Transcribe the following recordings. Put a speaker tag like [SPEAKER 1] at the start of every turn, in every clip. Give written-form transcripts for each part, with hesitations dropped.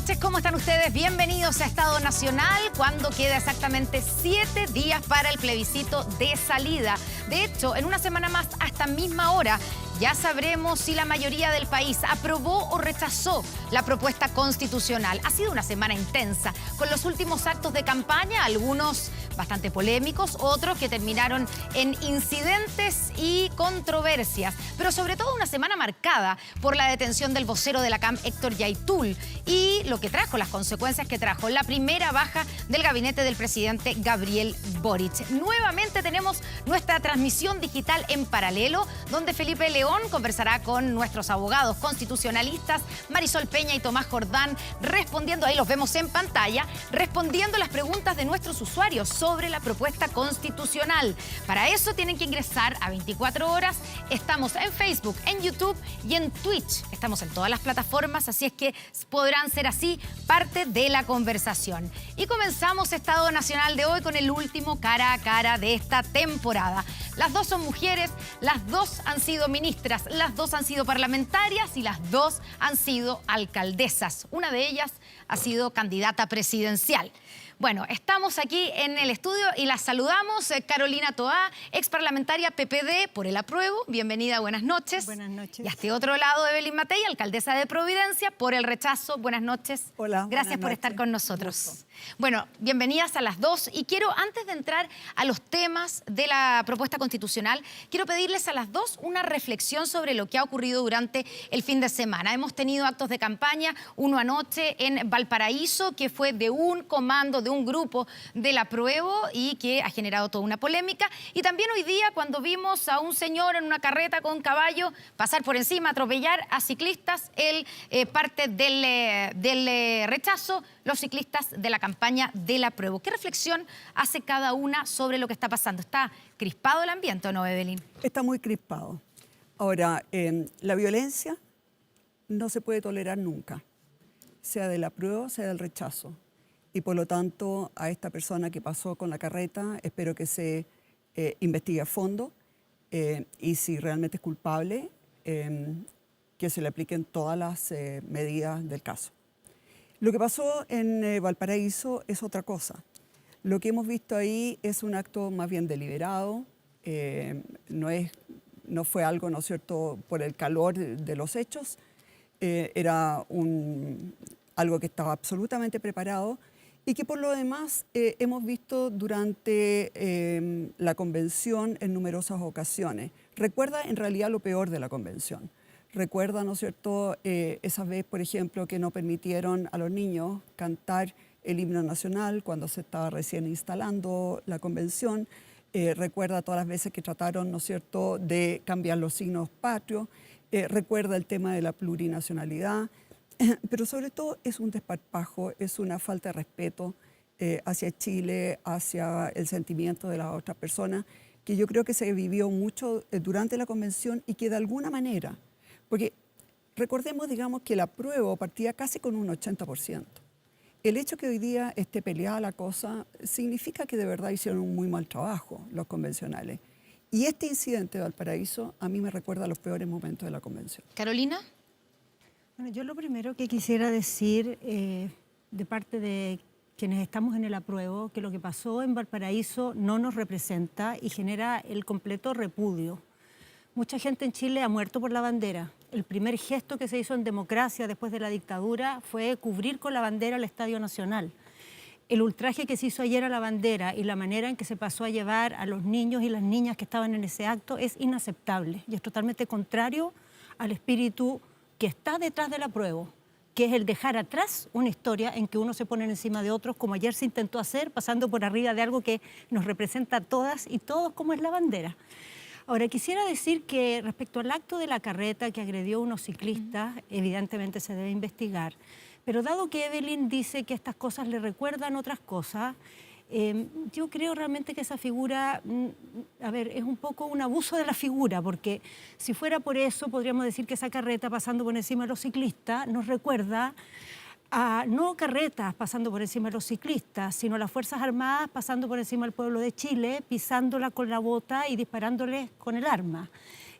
[SPEAKER 1] noches, ¿cómo están ustedes? Bienvenidos a Estado Nacional, cuando queda exactamente 7 días para el plebiscito de salida. De hecho, en una semana más, a esta misma hora, ya sabremos si la mayoría del país aprobó o rechazó la propuesta constitucional. Ha sido una semana intensa, con los últimos actos de campaña, algunos bastante polémicos, otros que terminaron en incidentes y controversias, pero sobre todo una semana marcada por la detención del vocero de la CAM, Héctor Yaitul, y lo que trajo, las consecuencias que trajo, la primera baja del gabinete del presidente Gabriel Boric. Nuevamente tenemos nuestra transmisión digital en paralelo, donde Felipe León conversará con nuestros abogados constitucionalistas, Marisol Peña y Tomás Jordán, respondiendo, ahí los vemos en pantalla, respondiendo las preguntas de nuestros usuarios sobre la propuesta constitucional. Para eso tienen que ingresar a 24 horas. Estamos en Facebook, en YouTube y en Twitch. Estamos en todas las plataformas, así es que podrán ser así parte de la conversación. Y comenzamos Estado Nacional de hoy con el último cara a cara de esta temporada. Las dos son mujeres, las dos han sido ministras, las dos han sido parlamentarias y las dos han sido alcaldesas. Una de ellas ha sido candidata presidencial. Bueno, estamos aquí en el estudio y las saludamos. Carolina Toá, ex parlamentaria PPD por el apruebo. Bienvenida, buenas noches.
[SPEAKER 2] Buenas noches.
[SPEAKER 1] Y a este otro lado, Evelyn Matei, alcaldesa de Providencia, por el rechazo. Buenas noches.
[SPEAKER 2] Hola.
[SPEAKER 1] Gracias por estar con nosotros. Bueno, bienvenidas a las dos. Y quiero, antes de entrar a los temas de la propuesta constitucional, quiero pedirles a las dos una reflexión sobre lo que ha ocurrido durante el fin de semana. Hemos tenido actos de campaña, uno anoche en Valparaíso, que fue de un comando, de un grupo del apruebo y que ha generado toda una polémica. Y también hoy día, cuando vimos a un señor en una carreta con caballo pasar por encima, atropellar a ciclistas, parte del rechazo, los ciclistas de la campaña del apruebo. ¿Qué reflexión hace cada una sobre lo que está pasando? ¿Está crispado el ambiente o no, Evelyn?
[SPEAKER 2] Está muy crispado. Ahora, la violencia no se puede tolerar nunca, sea del apruebo, sea del rechazo. Y por lo tanto, a esta persona que pasó con la carreta, espero que se investigue a fondo y si realmente es culpable, que se le apliquen todas las medidas del caso. Lo que pasó en Valparaíso es otra cosa. Lo que hemos visto ahí es un acto más bien deliberado, no fue algo, ¿no es cierto?, por el calor de los hechos, era algo que estaba absolutamente preparado y que por lo demás hemos visto durante la convención en numerosas ocasiones. Recuerda en realidad lo peor de la convención. Recuerda, ¿no es cierto?, esa vez, por ejemplo, que no permitieron a los niños cantar el himno nacional cuando se estaba recién instalando la convención. Recuerda todas las veces que trataron, ¿no es cierto?, de cambiar los signos patrios. Recuerda el tema de la plurinacionalidad. Pero sobre todo es un desparpajo, es una falta de respeto hacia Chile, hacia el sentimiento de las otras personas, que yo creo que se vivió mucho durante la convención y que de alguna manera, porque recordemos, digamos, que el apruebo partía casi con un 80%. El hecho que hoy día esté peleada la cosa significa que de verdad hicieron un muy mal trabajo los convencionales. Y este incidente de Valparaíso a mí me recuerda a los peores momentos de la convención.
[SPEAKER 1] Carolina.
[SPEAKER 3] Bueno, yo lo primero que quisiera decir de parte de quienes estamos en el apruebo, que lo que pasó en Valparaíso no nos representa y genera el completo repudio. Mucha gente en Chile ha muerto por la bandera. El primer gesto que se hizo en democracia después de la dictadura fue cubrir con la bandera el Estadio Nacional. El ultraje que se hizo ayer a la bandera y la manera en que se pasó a llevar a los niños y las niñas que estaban en ese acto es inaceptable y es totalmente contrario al espíritu que está detrás del apruebo, que es el dejar atrás una historia en que uno se pone encima de otros, como ayer se intentó hacer, pasando por arriba de algo que nos representa a todas y todos, como es la bandera. Ahora, quisiera decir que respecto al acto de la carreta que agredió a unos ciclistas, evidentemente se debe investigar, pero dado que Evelyn dice que estas cosas le recuerdan otras cosas, yo creo realmente que esa figura, es un poco un abuso de la figura, porque si fuera por eso, podríamos decir que esa carreta pasando por encima de los ciclistas nos recuerda a no carretas pasando por encima de los ciclistas, sino las Fuerzas Armadas pasando por encima del pueblo de Chile, pisándola con la bota y disparándoles con el arma.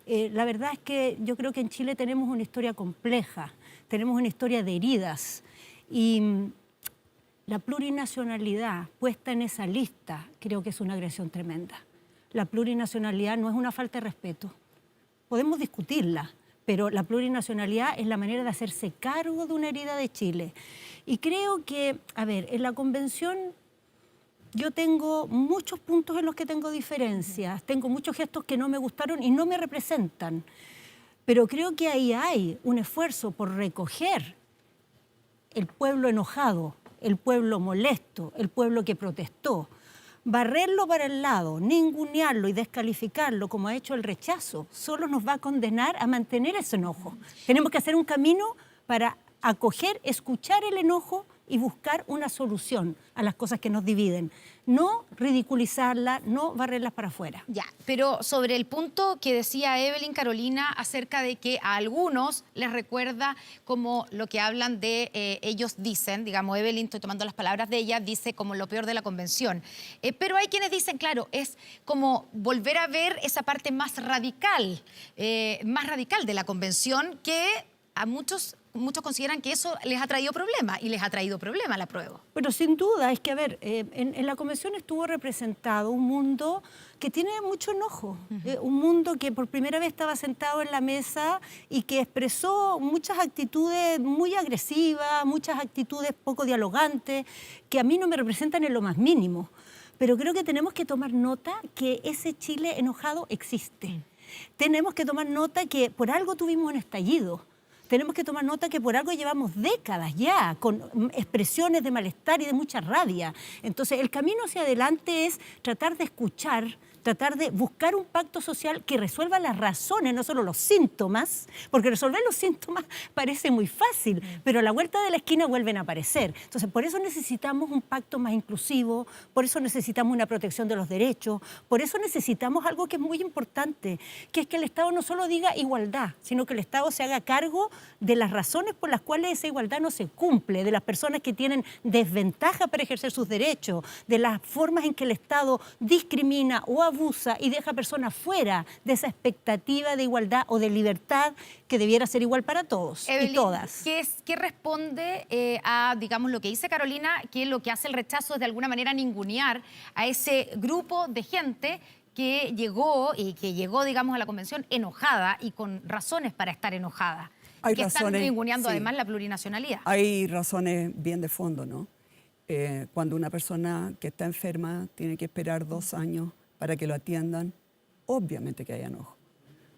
[SPEAKER 3] La verdad es que yo creo que en Chile tenemos una historia compleja, tenemos una historia de heridas, Y la plurinacionalidad puesta en esa lista creo que es una agresión tremenda. La plurinacionalidad no es una falta de respeto. Podemos discutirla, pero la plurinacionalidad es la manera de hacerse cargo de una herida de Chile. Y creo que, a ver, en la convención yo tengo muchos puntos en los que tengo diferencias, tengo muchos gestos que no me gustaron y no me representan, pero creo que ahí hay un esfuerzo por recoger el pueblo enojado, el pueblo molesto, el pueblo que protestó, barrerlo para el lado, ningunearlo y descalificarlo como ha hecho el rechazo, solo nos va a condenar a mantener ese enojo. Tenemos que hacer un camino para acoger, escuchar el enojo y buscar una solución a las cosas que nos dividen. No ridiculizarla, no barrerlas para afuera.
[SPEAKER 1] Ya, pero sobre el punto que decía Evelyn, Carolina, acerca de que a algunos les recuerda como lo que hablan de, ellos dicen, digamos, Evelyn, estoy tomando las palabras de ella, dice como lo peor de la convención. Pero hay quienes dicen, claro, es como volver a ver esa parte más radical de la convención que a muchos consideran que eso les ha traído problemas y les ha traído problemas la prueba.
[SPEAKER 3] Pero sin duda, es que, a ver, en la convención estuvo representado un mundo que tiene mucho enojo, un mundo que por primera vez estaba sentado en la mesa y que expresó muchas actitudes muy agresivas, muchas actitudes poco dialogantes, que a mí no me representan en lo más mínimo. Pero creo que tenemos que tomar nota que ese Chile enojado existe. Tenemos que tomar nota que por algo tuvimos un estallido. Tenemos que tomar nota que por algo llevamos décadas ya con expresiones de malestar y de mucha rabia. Entonces, el camino hacia adelante es tratar de escuchar, tratar de buscar un pacto social que resuelva las razones, no solo los síntomas, porque resolver los síntomas parece muy fácil, pero a la vuelta de la esquina vuelven a aparecer. Entonces, por eso necesitamos un pacto más inclusivo, por eso necesitamos una protección de los derechos, por eso necesitamos algo que es muy importante, que es que el Estado no solo diga igualdad, sino que el Estado se haga cargo de las razones por las cuales esa igualdad no se cumple, de las personas que tienen desventaja para ejercer sus derechos, de las formas en que el Estado discrimina o abusa y deja a personas fuera de esa expectativa de igualdad o de libertad que debiera ser igual para todos. Evelyn, y todas.
[SPEAKER 1] ¿Qué responde a, digamos, lo que dice Carolina, que lo que hace el rechazo es de alguna manera ningunear a ese grupo de gente que llegó, digamos, a la convención enojada y con razones para estar enojada? Que están ninguneando además la plurinacionalidad.
[SPEAKER 2] Hay razones bien de fondo, ¿no? Cuando una persona que está enferma tiene que esperar 2 años para que lo atiendan, obviamente que hay enojo.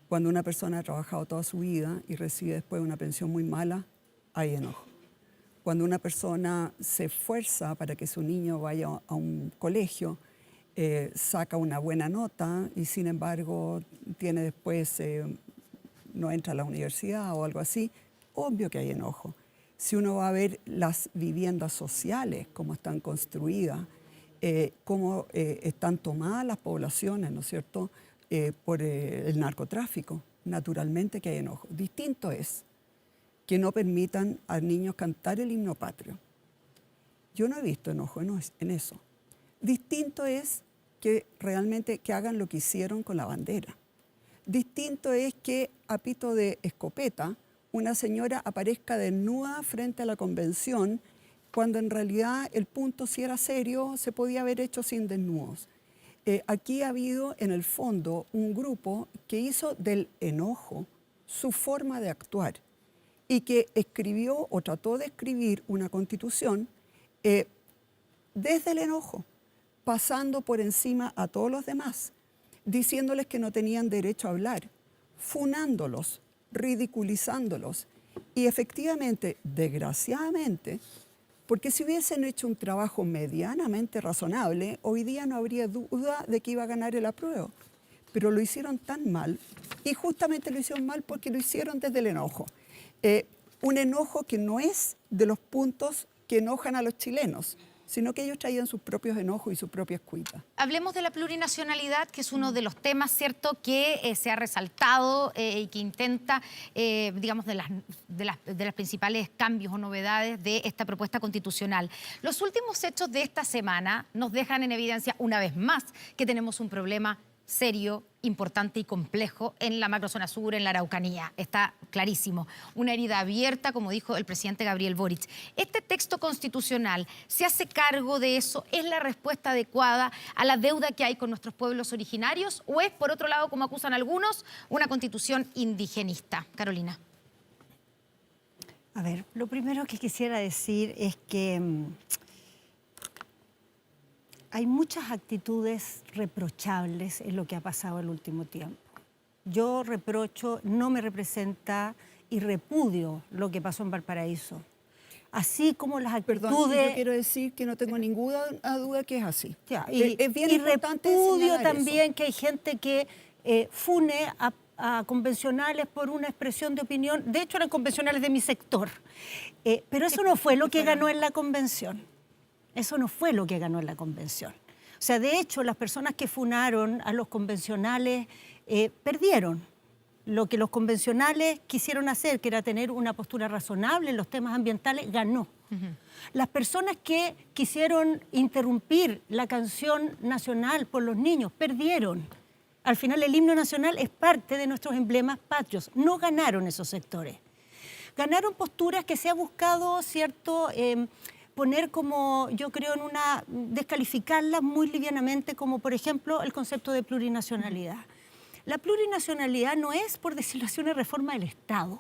[SPEAKER 2] Cuando una persona ha trabajado toda su vida y recibe después una pensión muy mala, hay enojo. Cuando una persona se esfuerza para que su niño vaya a un colegio, saca una buena nota y sin embargo tiene después... no entra a la universidad o algo así, obvio que hay enojo. Si uno va a ver las viviendas sociales, cómo están construidas, cómo están tomadas las poblaciones, ¿no es cierto?, por el narcotráfico, naturalmente que hay enojo. Distinto es que no permitan a niños cantar el himno patrio. Yo no he visto enojo en eso. Distinto es que realmente que hagan lo que hicieron con la bandera. Distinto es que a pito de escopeta una señora aparezca desnuda frente a la convención cuando en realidad el punto, si era serio, se podía haber hecho sin desnudos. Aquí ha habido en el fondo un grupo que hizo del enojo su forma de actuar y que escribió o trató de escribir una constitución desde el enojo, pasando por encima a todos los demás, diciéndoles que no tenían derecho a hablar, funándolos, ridiculizándolos. Y efectivamente, desgraciadamente, porque si hubiesen hecho un trabajo medianamente razonable, hoy día no habría duda de que iba a ganar el apruebo. Pero lo hicieron tan mal, y justamente lo hicieron mal porque lo hicieron desde el enojo. Un enojo que no es de los puntos que enojan a los chilenos, sino que ellos traían sus propios enojos y sus propias cuitas.
[SPEAKER 1] Hablemos de la plurinacionalidad, que es uno de los temas, ¿cierto?, que se ha resaltado y que intenta, digamos, de las principales cambios o novedades de esta propuesta constitucional. Los últimos hechos de esta semana nos dejan en evidencia una vez más que tenemos un problema serio, importante y complejo en la macrozona sur, en la Araucanía. Está clarísimo. Una herida abierta, como dijo el presidente Gabriel Boric. ¿Este texto constitucional se hace cargo de eso? ¿Es la respuesta adecuada a la deuda que hay con nuestros pueblos originarios? ¿O es, por otro lado, como acusan algunos, una constitución indigenista? Carolina.
[SPEAKER 3] A ver, lo primero que quisiera decir es que hay muchas actitudes reprochables en lo que ha pasado el último tiempo. Yo reprocho, no me representa y repudio lo que pasó en Valparaíso. Así como las actitudes...
[SPEAKER 2] Perdón, yo quiero decir que no tengo ninguna duda que es así.
[SPEAKER 3] Ya,
[SPEAKER 2] Es bien importante
[SPEAKER 3] repudio
[SPEAKER 2] señalar
[SPEAKER 3] también
[SPEAKER 2] eso.
[SPEAKER 3] que hay gente que fune a convencionales por una expresión de opinión. De hecho, eran convencionales de mi sector. Pero eso no fue lo que ganó en la convención. Eso no fue lo que ganó en la convención. O sea, de hecho, las personas que funaron a los convencionales perdieron. Lo que los convencionales quisieron hacer, que era tener una postura razonable en los temas ambientales, ganó. Las personas que quisieron interrumpir la canción nacional por los niños, perdieron. Al final, el himno nacional es parte de nuestros emblemas patrios. No ganaron esos sectores. Ganaron posturas que se ha buscado, ¿cierto?, poner como, yo creo, descalificarlas muy livianamente, como por ejemplo el concepto de plurinacionalidad. La plurinacionalidad no es, por decirlo así, una reforma del Estado.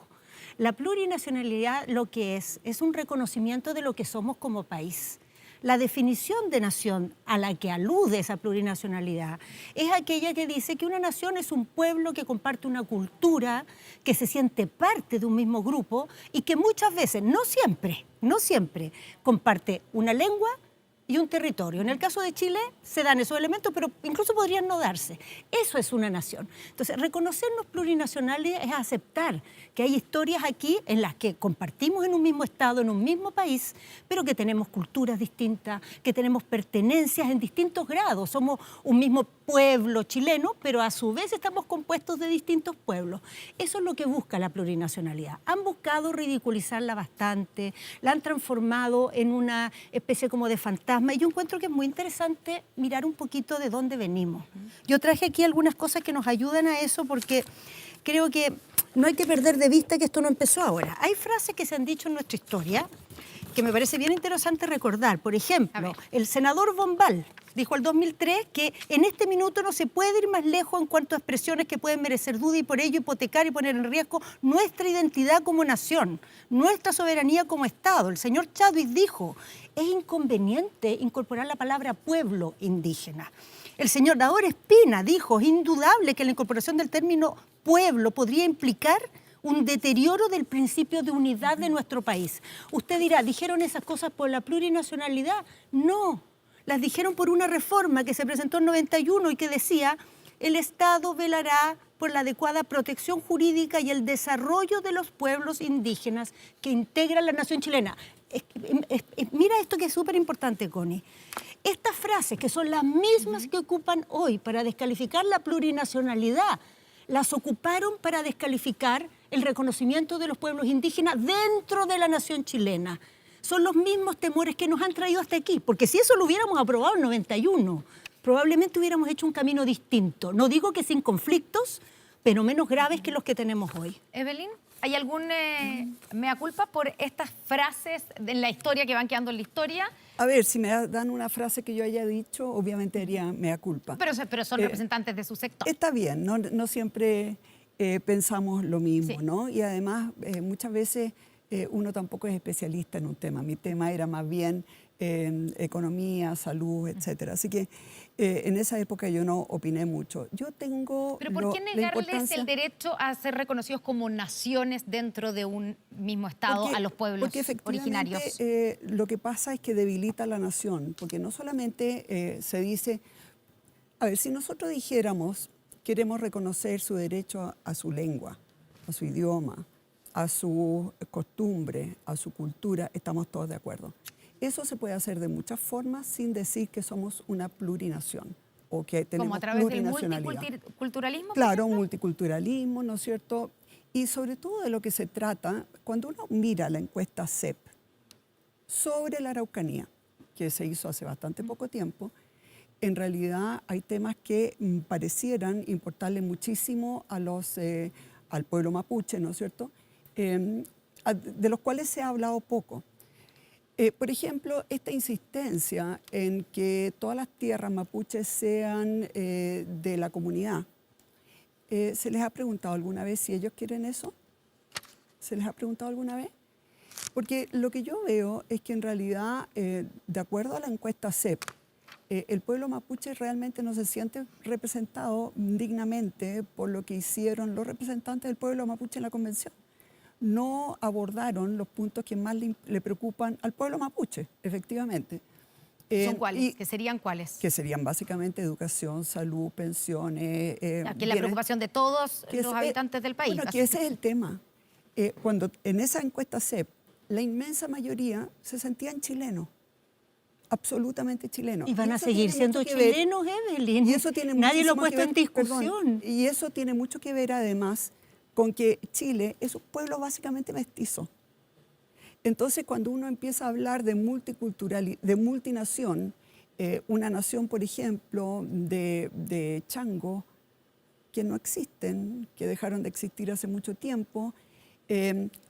[SPEAKER 3] La plurinacionalidad lo que es un reconocimiento de lo que somos como país. La definición de nación a la que alude esa plurinacionalidad es aquella que dice que una nación es un pueblo que comparte una cultura, que se siente parte de un mismo grupo y que muchas veces, no siempre, comparte una lengua y un territorio. En el caso de Chile se dan esos elementos, pero incluso podrían no darse. Eso es una nación. Entonces, reconocernos plurinacionales es aceptar que hay historias aquí en las que compartimos en un mismo estado, en un mismo país, pero que tenemos culturas distintas, que tenemos pertenencias en distintos grados. Somos un mismo pueblo chileno, pero a su vez estamos compuestos de distintos pueblos. Eso es lo que busca la plurinacionalidad. Han buscado ridiculizarla bastante, la han transformado en una especie como de fantasma. Y yo encuentro que es muy interesante mirar un poquito de dónde venimos. Yo traje aquí algunas cosas que nos ayudan a eso porque creo que no hay que perder de vista que esto no empezó ahora. Hay frases que se han dicho en nuestra historia que me parece bien interesante recordar. Por ejemplo, el senador Bombal dijo el 2003 que en este minuto no se puede ir más lejos en cuanto a expresiones que pueden merecer duda y por ello hipotecar y poner en riesgo nuestra identidad como nación, nuestra soberanía como Estado. El señor Chadwick dijo, es inconveniente incorporar la palabra pueblo indígena. El señor Daor Espina dijo, es indudable que la incorporación del término pueblo podría implicar un deterioro del principio de unidad de nuestro país. Usted dirá, ¿dijeron esas cosas por la plurinacionalidad? No, las dijeron por una reforma que se presentó en 91 y que decía, el Estado velará por la adecuada protección jurídica y el desarrollo de los pueblos indígenas que integran la nación chilena. Mira esto que es súper importante, Connie. Estas frases, que son las mismas que ocupan hoy para descalificar la plurinacionalidad, las ocuparon para descalificar el reconocimiento de los pueblos indígenas dentro de la nación chilena. Son los mismos temores que nos han traído hasta aquí, porque si eso lo hubiéramos aprobado en 91, probablemente hubiéramos hecho un camino distinto. No digo que sin conflictos, pero menos graves que los que tenemos hoy.
[SPEAKER 1] Evelyn, ¿hay algún mea culpa por estas frases de la historia que van quedando en la historia?
[SPEAKER 2] A ver, si me dan una frase que yo haya dicho, obviamente haría mea culpa.
[SPEAKER 1] Pero son representantes de su sector.
[SPEAKER 2] Está bien, no siempre pensamos lo mismo,
[SPEAKER 1] Sí.
[SPEAKER 2] ¿no? Y además, muchas veces uno tampoco es especialista en un tema. Mi tema era más bien economía, salud, etcétera. Así que en esa época yo no opiné mucho. Yo tengo
[SPEAKER 1] ¿Pero por qué negarles el derecho a ser reconocidos como naciones dentro de un mismo Estado a los pueblos
[SPEAKER 2] porque efectivamente,
[SPEAKER 1] originarios?
[SPEAKER 2] Lo que pasa es que debilita la nación, porque no solamente se dice, a ver, si nosotros dijéramos, queremos reconocer su derecho a su lengua, a su idioma, a su costumbre, a su cultura, estamos todos de acuerdo. Eso se puede hacer de muchas formas sin decir que somos una plurinación o que tenemos
[SPEAKER 1] ¿Como a través del
[SPEAKER 2] plurinacionalidad.
[SPEAKER 1] multiculturalismo?
[SPEAKER 2] Claro, un multiculturalismo, ¿no es cierto? Y sobre todo de lo que se trata, cuando uno mira la encuesta CEP sobre la Araucanía, que se hizo hace bastante poco tiempo, en realidad hay temas que parecieran importarle muchísimo al pueblo mapuche, ¿no es cierto?, de los cuales se ha hablado poco. Por ejemplo, esta insistencia en que todas las tierras mapuches sean de la comunidad. ¿Se les ha preguntado alguna vez si ellos quieren eso? ¿Se les ha preguntado alguna vez? Porque lo que yo veo es que en realidad, de acuerdo a la encuesta CEP, el pueblo mapuche realmente no se siente representado dignamente por lo que hicieron los representantes del pueblo mapuche en la convención. No abordaron los puntos que más le preocupan al pueblo mapuche, efectivamente.
[SPEAKER 1] ¿Son cuáles? ¿Qué serían cuáles?
[SPEAKER 2] Que serían básicamente educación, salud, pensiones.
[SPEAKER 1] Aquí es la preocupación de todos los habitantes del país.
[SPEAKER 2] Bueno, que ese es el tema. Cuando en esa encuesta CEP, la inmensa mayoría se sentían chilenos, absolutamente chilenos.
[SPEAKER 3] Y van a seguir siendo chilenos, Evelyn.
[SPEAKER 2] Y eso tiene
[SPEAKER 3] Nadie lo ha puesto
[SPEAKER 2] que ver,
[SPEAKER 3] en discusión.
[SPEAKER 2] Perdón, y eso tiene mucho que ver además con que Chile es un pueblo básicamente mestizo. Entonces, cuando uno empieza a hablar de multiculturalidad, de multinación, una nación, por ejemplo, de chango, que no existen, que dejaron de existir hace mucho tiempo,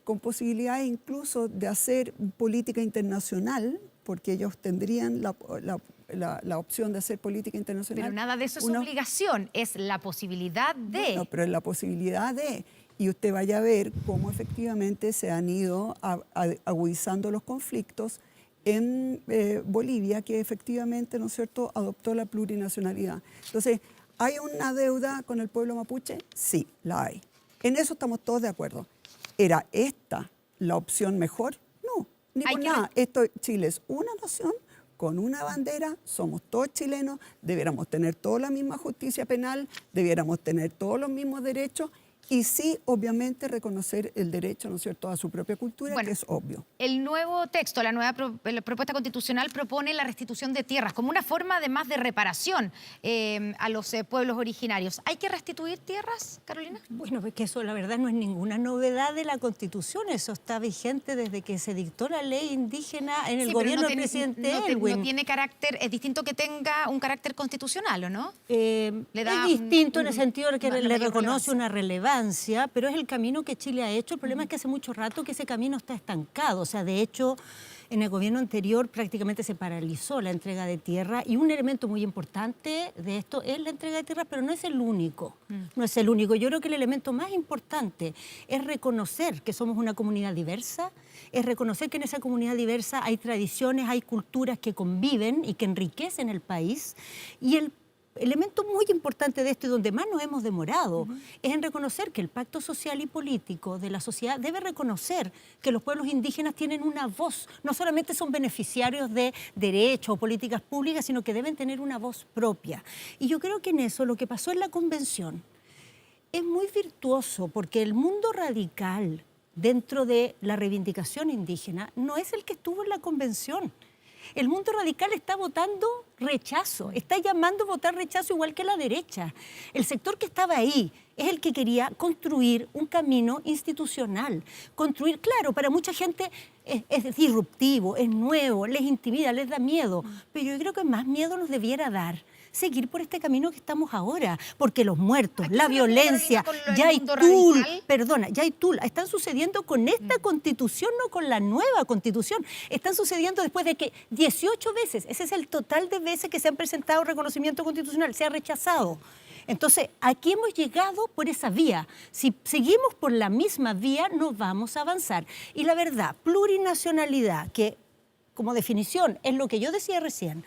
[SPEAKER 2] con posibilidades incluso de hacer política internacional, porque ellos tendrían la opción de hacer política internacional.
[SPEAKER 1] Pero nada de eso es obligación, es la posibilidad de...
[SPEAKER 2] Bueno, pero es la posibilidad de... Y usted vaya a ver cómo efectivamente se han ido agudizando los conflictos en Bolivia, que efectivamente, ¿no es cierto?, adoptó la plurinacionalidad. Entonces, ¿hay una deuda con el pueblo mapuche? Sí, la hay. En eso estamos todos de acuerdo. ¿Era esta la opción mejor? No, ni por nada. Chile es una nación con una bandera, somos todos chilenos, debiéramos tener toda la misma justicia penal, debiéramos tener todos los mismos derechos. Y sí, obviamente, reconocer el derecho, ¿no es cierto?, a su propia cultura, bueno, que es obvio.
[SPEAKER 1] El nuevo texto, la nueva propuesta constitucional propone la restitución de tierras como una forma, además, de reparación a los pueblos originarios. ¿Hay que restituir tierras, Carolina?
[SPEAKER 3] Bueno, porque eso, la verdad, no es ninguna novedad de la Constitución. Eso está vigente desde que se dictó la ley indígena en el gobierno del presidente Elwin.
[SPEAKER 1] No tiene carácter, es distinto que tenga un carácter constitucional, ¿o no?
[SPEAKER 3] Es distinto en el sentido de que le reconoce una relevancia, pero es el camino que Chile ha hecho. El problema es que hace mucho rato que ese camino está estancado. O sea, de hecho, en el gobierno anterior prácticamente se paralizó la entrega de tierra y un elemento muy importante de esto es la entrega de tierra, pero no es el único. No es el único. Yo creo que el elemento más importante es reconocer que somos una comunidad diversa, es reconocer que en esa comunidad diversa hay tradiciones, hay culturas que conviven y que enriquecen el país. Y el elemento muy importante de esto y donde más nos hemos demorado es en reconocer que el pacto social y político de la sociedad debe reconocer que los pueblos indígenas tienen una voz, no solamente son beneficiarios de derechos o políticas públicas, sino que deben tener una voz propia. Y yo creo que en eso lo que pasó en la convención es muy virtuoso, porque el mundo radical dentro de la reivindicación indígena no es el que estuvo en la convención. El mundo radical está votando rechazo, está llamando a votar rechazo igual que la derecha. El sector que estaba ahí es el que quería construir un camino institucional. Construir, claro, para mucha gente es disruptivo, es nuevo, les intimida, les da miedo, pero yo creo que más miedo nos debiera dar seguir por este camino que estamos ahora, porque los muertos, la violencia, ya hay tul, están sucediendo con esta constitución, no con la nueva constitución, están sucediendo después de que 18 veces, ese es el total de veces que se han presentado reconocimiento constitucional, se ha rechazado. Entonces, aquí hemos llegado por esa vía. Si seguimos por la misma vía, no vamos a avanzar. Y la verdad, plurinacionalidad, que como definición es lo que yo decía recién,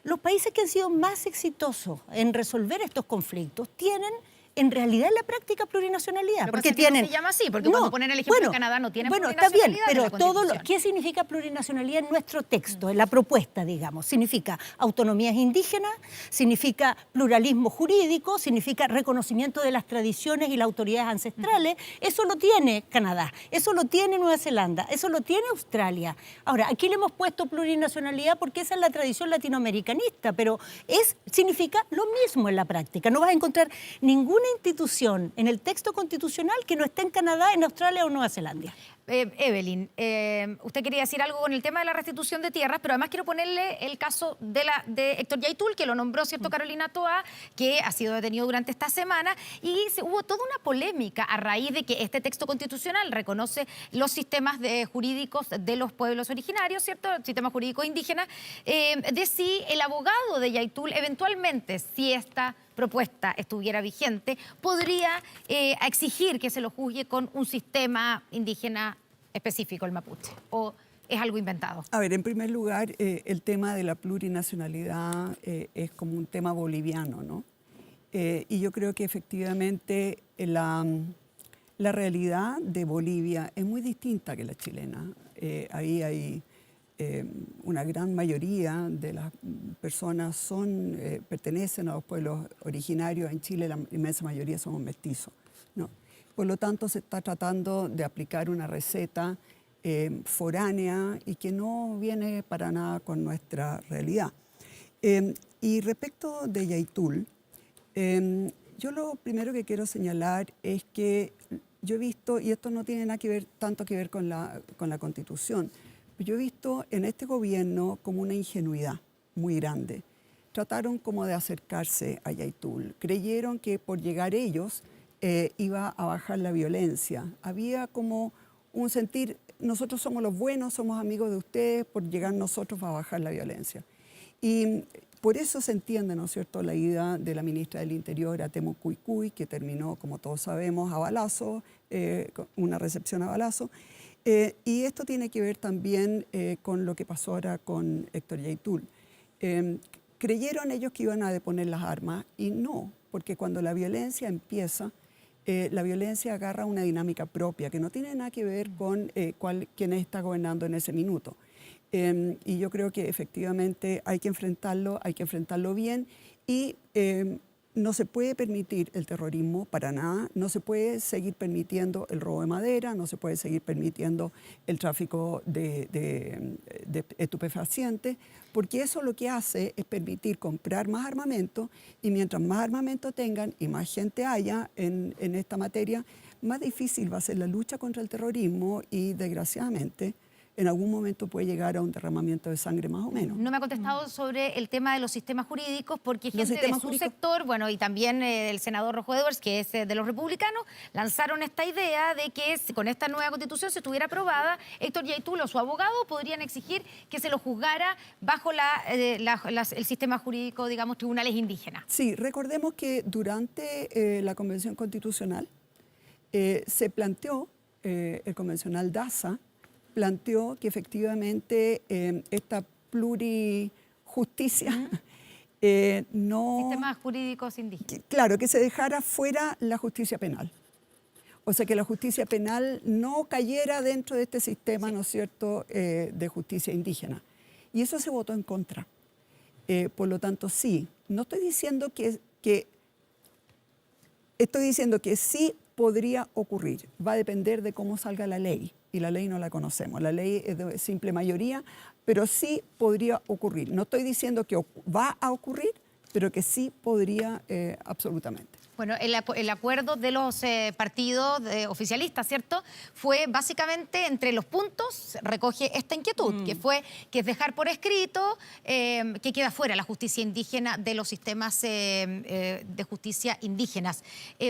[SPEAKER 3] los países que han sido más exitosos en resolver estos conflictos tienen en realidad en la práctica plurinacionalidad.
[SPEAKER 1] Porque tienen... No se llama así, porque cuando ponen el ejemplo de Canadá no tienen plurinacionalidad.
[SPEAKER 3] Está bien, pero ¿qué significa plurinacionalidad en nuestro texto, en la propuesta, digamos? Significa autonomías indígenas, significa pluralismo jurídico, significa reconocimiento de las tradiciones y las autoridades ancestrales. Eso lo tiene Canadá, eso lo tiene Nueva Zelanda, eso lo tiene Australia. Ahora, aquí le hemos puesto plurinacionalidad porque esa es la tradición latinoamericanista, pero significa lo mismo en la práctica. No vas a encontrar ninguna institución en el texto constitucional que no esté en Canadá, en Australia o Nueva Zelanda.
[SPEAKER 1] Evelyn, usted quería decir algo con el tema de la restitución de tierras, pero además quiero ponerle el caso de Héctor Yaitul, que lo nombró, ¿cierto?, Carolina Toá, que ha sido detenido durante esta semana, y hubo toda una polémica a raíz de que este texto constitucional reconoce los sistemas jurídicos de los pueblos originarios, ¿cierto?, sistemas jurídicos indígenas, de si el abogado de Yaitul eventualmente, si esta propuesta estuviera vigente, podría exigir que se lo juzgue con un sistema indígena específico, el mapuche, o es algo inventado.
[SPEAKER 2] A ver, en primer lugar, el tema de la plurinacionalidad es como un tema boliviano, ¿no? Y yo creo que efectivamente la realidad de Bolivia es muy distinta que la chilena. Ahí hay una gran mayoría de las personas pertenecen a los pueblos originarios. En Chile la inmensa mayoría somos mestizos, ¿no? Por lo tanto, se está tratando de aplicar una receta foránea y que no viene para nada con nuestra realidad. Y respecto de Yaitul, yo lo primero que quiero señalar es que yo he visto, y esto no tiene nada que ver, tanto que ver con la Constitución, yo he visto en este gobierno como una ingenuidad muy grande. Trataron como de acercarse a Yaitul. Creyeron que por llegar ellos iba a bajar la violencia. Había como un sentir, nosotros somos los buenos, somos amigos de ustedes, por llegar nosotros va a bajar la violencia. Y por eso se entiende, ¿no es cierto?, la ida de la ministra del Interior a Temucuicui, que terminó, como todos sabemos, a balazo, una recepción a balazo. Y esto tiene que ver también con lo que pasó ahora con Héctor Yaitul. Creyeron ellos que iban a deponer las armas y no, porque cuando la violencia empieza, la violencia agarra una dinámica propia que no tiene nada que ver con quién está gobernando en ese minuto. Y yo creo que efectivamente hay que enfrentarlo bien y no se puede permitir el terrorismo para nada, no se puede seguir permitiendo el robo de madera, no se puede seguir permitiendo el tráfico de estupefacientes, porque eso lo que hace es permitir comprar más armamento y mientras más armamento tengan y más gente haya en esta materia, más difícil va a ser la lucha contra el terrorismo y desgraciadamente en algún momento puede llegar a un derramamiento de sangre más o menos.
[SPEAKER 1] No me ha contestado sobre el tema de los sistemas jurídicos, porque gente de su sector, bueno, y también el senador Rojo Edwards, que es de los republicanos, lanzaron esta idea de que con esta nueva constitución, si estuviera aprobada, Héctor Yaitul o su abogado podrían exigir que se lo juzgara bajo el sistema jurídico, digamos, tribunales indígenas.
[SPEAKER 2] Sí, recordemos que durante la Convención Constitucional se planteó, el convencional Daza, planteó que efectivamente esta plurijusticia no...
[SPEAKER 1] Sistemas jurídicos indígenas.
[SPEAKER 2] Claro, que se dejara fuera la justicia penal. O sea, que la justicia penal no cayera dentro de este sistema, ¿no es cierto?, de justicia indígena. Y eso se votó en contra. Por lo tanto, sí. No estoy diciendo estoy diciendo que sí podría ocurrir. Va a depender de cómo salga la ley. Y la ley no la conocemos. La ley es de simple mayoría, pero sí podría ocurrir. No estoy diciendo que va a ocurrir, pero que sí podría absolutamente.
[SPEAKER 1] Bueno, el acuerdo de los partidos oficialistas, ¿cierto?, fue básicamente entre los puntos, recoge esta inquietud, que es dejar por escrito que queda fuera la justicia indígena de los sistemas de justicia indígenas.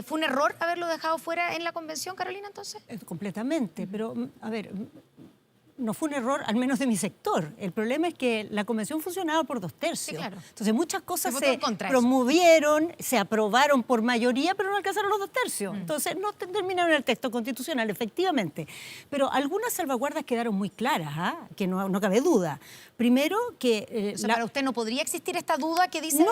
[SPEAKER 1] ¿Fue un error haberlo dejado fuera en la convención, Carolina, entonces?
[SPEAKER 3] Completamente, pero a ver, no fue un error, al menos de mi sector. El problema es que la convención funcionaba por 2/3. Sí, claro. Entonces muchas cosas se promovieron, se aprobaron por mayoría, pero no alcanzaron los 2/3. Entonces no terminaron el texto constitucional, efectivamente. Pero algunas salvaguardas quedaron muy claras, que no cabe duda. Primero que...
[SPEAKER 1] o sea, para usted no podría existir esta duda que dice